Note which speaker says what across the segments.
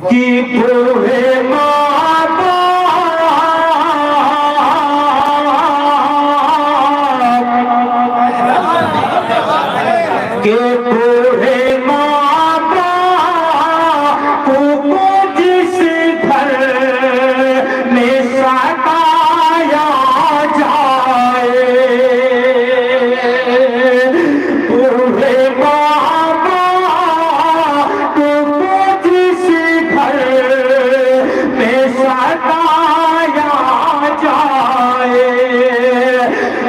Speaker 1: کہ بوڑھے ماں باپ کہ بوڑھے ماں باپ کو جس گھر میں ستایا جائے بوڑھے ماں باپ کو جس گھر میں ستایا جائے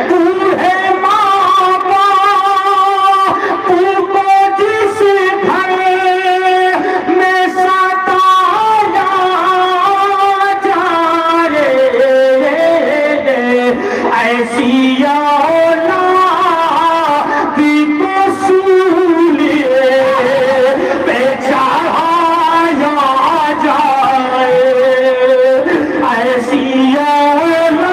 Speaker 1: بوڑھے ماں باپ کو جس گھر میں ستایا جائے ایسی اولاد کو سولیے پہ چڑھایا جائے ایسی اولاد کو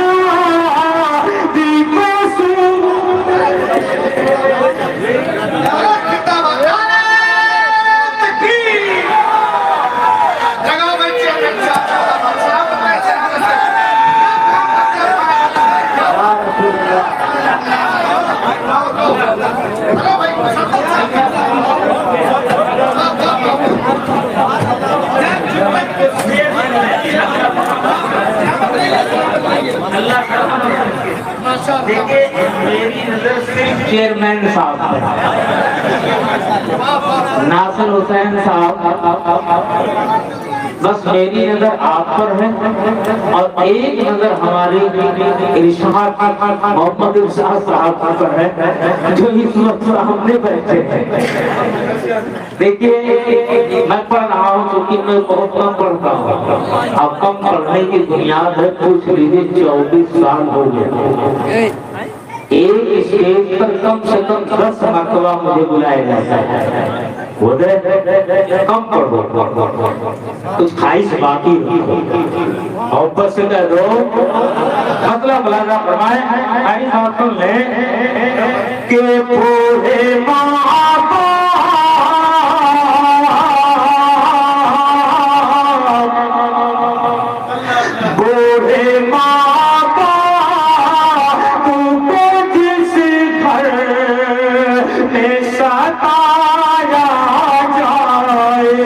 Speaker 1: دیکھیں میری نظر صرف چیئرمین صاحب ہے ناصر حسین صاحب بس میری نظر آپ پر ہے اور ایک نظر ہماری ارشاد محمد ارشاد صاحب پر ہے جو اس وقت سامنے بیٹھے ہیں دیکھیے میں پڑھ رہا ہوں چونکہ میں بہت کم پڑھتا ہوں اب کم پڑھنے کی بنیاد ہے پوچھ لیجیے 24 سال ہو گئے ایک اسٹیج پر کم سے کم 10 مرتبہ مجھے بلایا جاتا ہے کم پڑھو کچھ خواہش باقی محبت سے کہہ دو مطلب بلانا فرمائے خواہش بات سن لیں کہ بوڑھے ماں باپ بوڑھے ماں باپ کو جس گھر میں ستایا جائے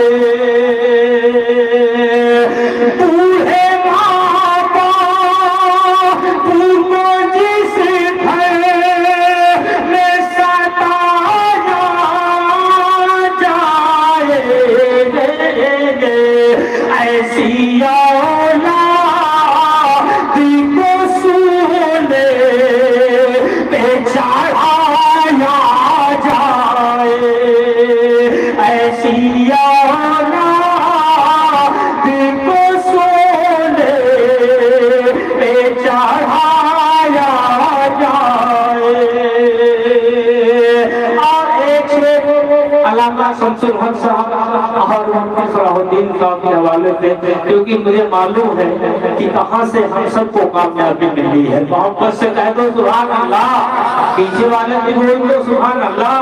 Speaker 1: بوڑھے ماں باپ کو جس گھر میں ستایا جائے ایسی اولاد کو سونے پہ چڑھایا جائے ایسی اولاد کو سونے پہ چڑھایا جائے اور ایک شعر علامہ شمس الحق صاحب اور محمد صلاح الدین صاحب کے حوالے سے کیونکہ مجھے معلوم ہے کہ کہاں سے ہم سب کو کامیابی ملی ہے محبت سے کہہ دو سبحان اللہ پیچھے والے بھی بول دو سبحان اللہ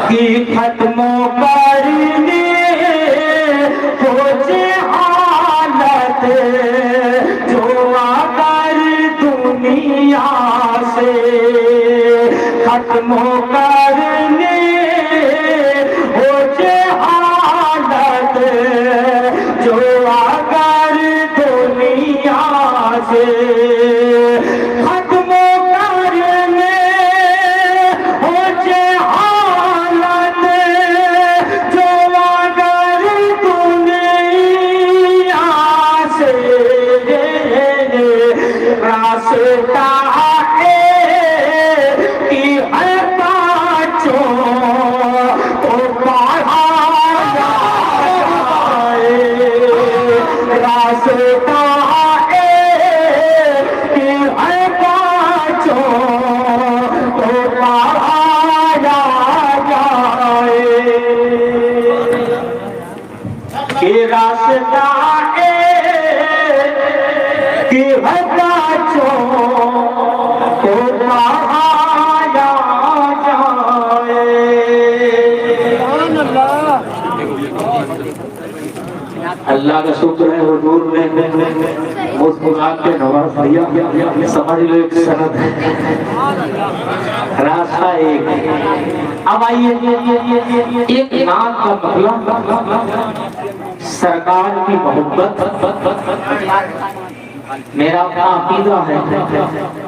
Speaker 1: کی ختموں کرنے کو جہالت جو اگر دنیا سے ختم کرنے ہو جہالت جو اگر دنیا سے ختم کرنے ہو جہالت جو اگر دنیا سے راستہ کی ہے بچوں کو پڑھایا جائے راستہ کی ہے بچوں کو پڑھایا جائے کہ راستہ کی ہے بچوں کو پڑھایا جائے اللہ کا شکر ہے حضور نے مسلمان کے نواز دیا، سمجھ لو ایک سند ہے، راستہ ایک ہے۔ اب آئیے ایک نام کا مطلب سرکار کی محبت۔ میرا اپنا عقیدہ ہے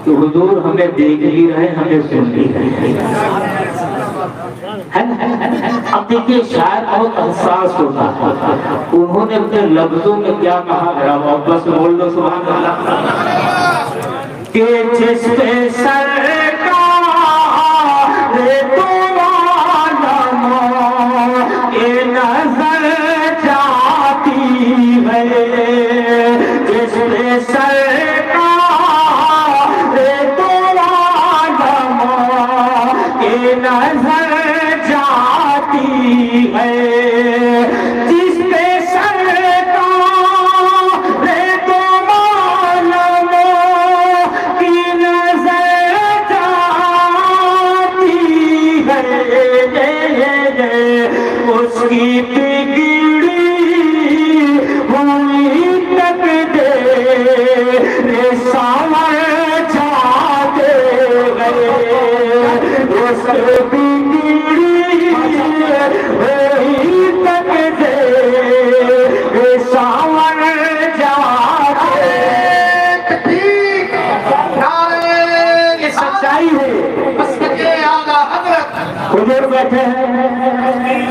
Speaker 1: کہ حضور ہمیں دیکھ بھی رہے، ہمیں سن بھی رہے۔ اب دیکھیے شاعر بہت حساس ہوتا ہے، انہوں نے اپنے لفظوں میں کیا کہا، میرا محبت سے بول دو سبحان اللہ، کہ جس پہ سرکار تو عالم کی نظر جاتی ہے، جس پہ سرکار تو عالم کی نظر جاتی ہے، جس پہ سرکار تو عالم کی نظر جاتی ہے، اس کی بگڑی ہوئی تقدیر سنور جاتے گئے، اس کی بگڑی ہوئی تقدیر سنور جاتے گئے۔ یہ سچائی ہے، حضور بیٹھے ہیں،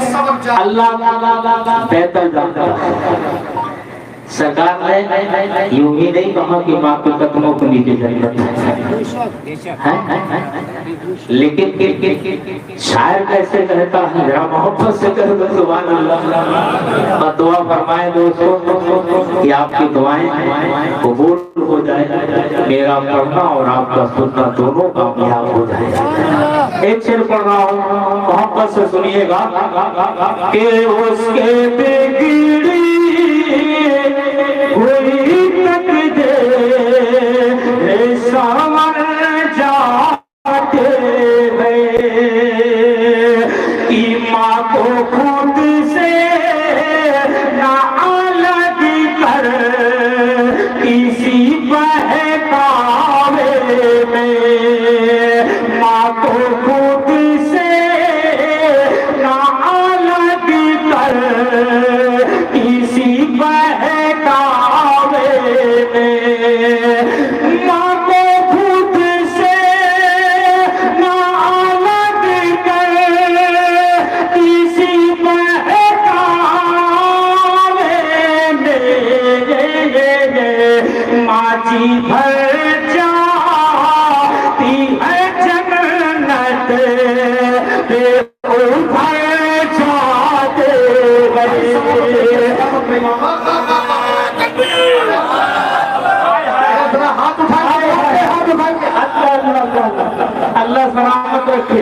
Speaker 1: اللہ بہتر جانتا ہے۔ سرکار نے یوں ہی نہیں کہا کہ باپ کے قدموں کو نیچے جنت ہے، لیکن شاعر کیسے کہتا ہے، ذرا محبت سے کہہ دو سبحان اللہ۔ اور دعا فرمائے دوستوں کہ آپ کی دعائیں قبول ہو جائے، میرا پڑھنا اور آپ کا سننا دونوں کامیاب ہو جائے۔ ایک شعر پڑھ رہا ہوں، محبت سے سنیے گا، کہ اس کے بگڑی ہوئی تقدیر سنور جاتے گئے، ایمان کو خود سے نہ الگ کر کسی بہکاوے میں، ماں کو خود سے نہ الگ کر کسی بہکاوے میں، ماں کو خود سے نہ الگ کر کسی بہکاوے میں، ماں جی بھر جاتی ہے جنت پہ ابھر جاتے گئے۔ اللہ سلامت رکھے،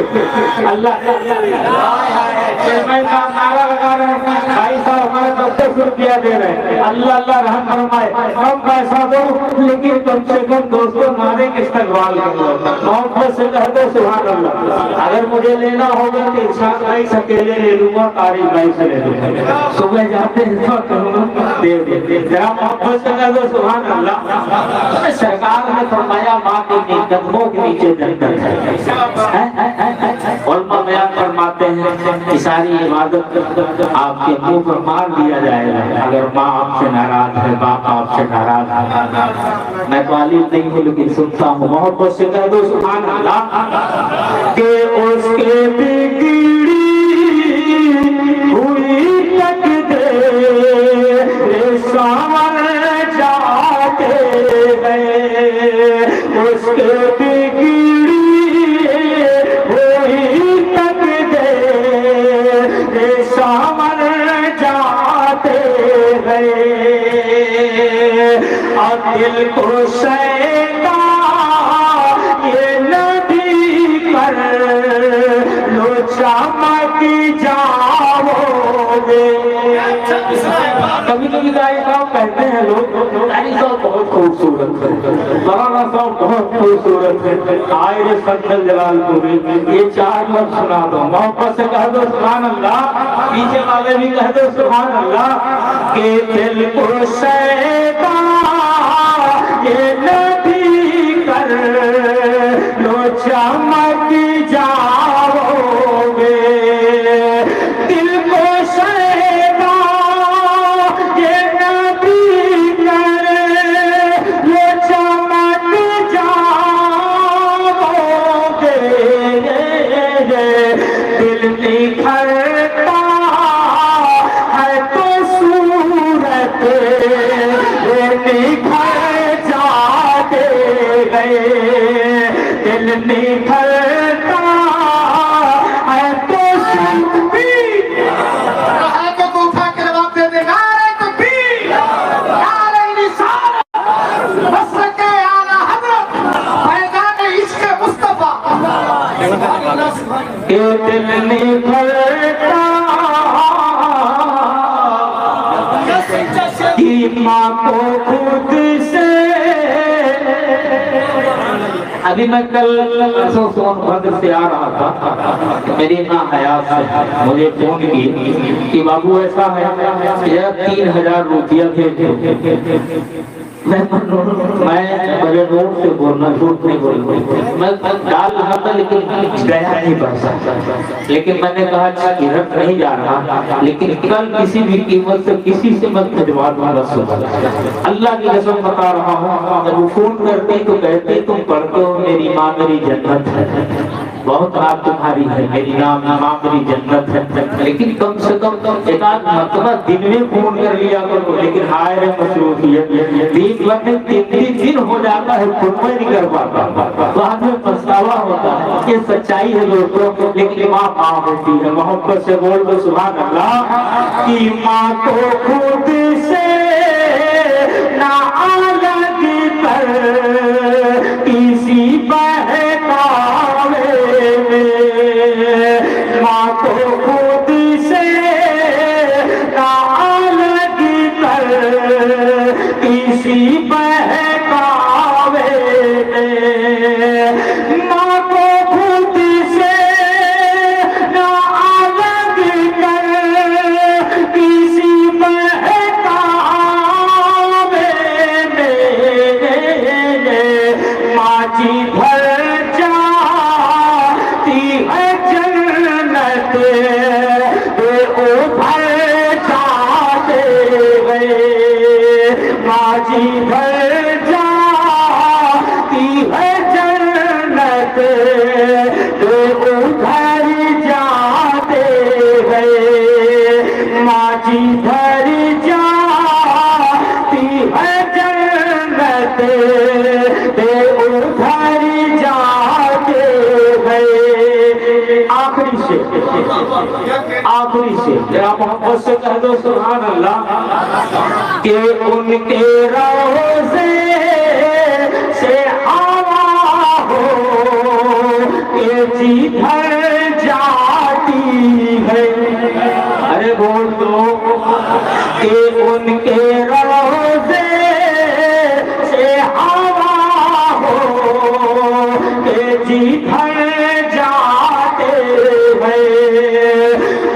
Speaker 1: اللہ چیئرمین صاحب نعرہ لگا رہے ہیں، بھائی صاحب ہمارے 10 روپیہ دے رہے ہیں، اللہ اللہ رحم فرمائے، کم پیسہ دو لیکن کم سے کم دوستوں نعرے کے استقبال کرو، محبت سے کہہ دو سبحان اللہ۔ اگر مجھے لینا ہوگا تو ارشاد بھائی سے اکیلے لے لوں گا، طارق بھائی سے لے لوں گا، صبح جاتے ہیں تو کہوں دے دے، ذرا محبت سے کہہ دو سبحان اللہ۔ سرکار نے فرمایا ماں کے قدموں کے نیچے جنت ہے۔ علماء بیان فرماتے ہیں کہ ساری عبادت آپ کے منہ پر مار دیا جائے گا اگر ماں آپ سے ناراض ہے، باپ آپ سے ناراض ہے۔ میں طالب نہیں ہوں لیکن سنتا ہوں، محبت سے کہہ دو سبحان اللہ، کہ اس کے بگڑی ہوئی تقدیر سنور جاتے گئے، اس کے بگڑی ہوئی تقدیر سنور جاتے گئے، اور دل کو شیطان یہ نبی کر لو چمک جاؤ گے۔ کبھی کبھی دائی صاحب کہتے ہیں لوگ دائی صاحب بہت خوبصورت ہے، مولانا سا بہت خوبصورت ہے. آئے سنجل جلال پوری یہ 4 لفظ سنا دو, محبت سے کہہ دو سبحان اللہ, پیچھے والے بھی کہہ دو سبحان اللہ. کہ دل کو شیدا یہ نبی کر لو چمک جاؤ گے, دل کو شیدا یہ نبی کر لو چمک جاؤ گے, دل نکھرتا ہے تو صورت نکھر جاتے گئے, دل نکھرتا ہے تو کہ دل نکھرتا کہ ماں کو خود سے. ابھی میں کل سون بھدر سے آ رہا تھا, میری ماں حیات سے مجھے فون کی کہ بابو ایسا ہے 3000 روپیہ تھے. میں بڑے نوٹ سے بولنا, جھوٹ نہیں بولنا, میں ڈال رہا تھا لیکن گیا نہیں پیسہ. لیکن میں نے کہا رکھ نہیں جا رہا, لیکن کل کسی بھی قیمت سے کسی سے مت بھجوا دوں رسول. اللہ کی قسم بتا رہا ہوں, جب وہ فون کرتے تو کہتے تم پڑھتے ہو میری ماں میری جنت ہے, بہت رات تمہاری ہے, میری ماں میری جنت ہے, لیکن کم سے کم ایک آدھ مرتبہ دن میں فون کر لیا کرو. لیکن ہائے رے مصروفیت تین دن ہو جاتا ہے, خود میں نہیں کر پاتا, بعد میں پچھتاوا ہوتا ہے. یہ سچائی ہے دوستوں, لیکن ماں ماں ہوتی ہے. محبت سے بول دو سبحان اللہ. کہ ماں کو خود سے نہ الگ کر کسی بہکاوے میں, ماں کو خود سے نہ الگ کر کسی بہکاوے میں, ماں کو خود سے نہ الگ کر کسی بہکاوے میں, ماں جی بھر جاتی ہے جنت وہ بھر جاتے گئے, ماں جی بھر جاتی ہے جنت وہ بھر جاتے گئے, ماں جی بھر جاتی ہے جنت وہ بھر جاتے گئے. آخری سے ذرا محبت سے کہہ دو سبحان اللہ. کہ ان کے روضے سے ہوا ہو کہ جی بھر جاتی ہے. ارے بول دو کہ ان کے روضے سے ہوا ہو کہ جی بھر جاتے ہیں.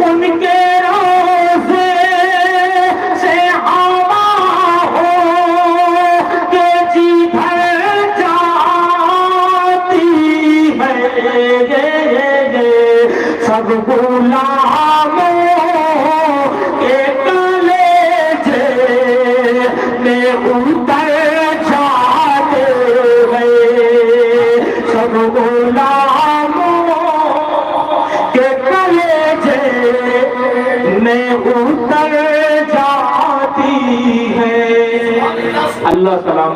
Speaker 1: ان کے روضے سے ہوا ہو کہ جی بھر جاتی ہے. سب غلاموں کے کلیجے میں اتر جاتے ہیں, سب غلاموں کے کلیجے میں اتر جاتی ہے. اللہ سلام.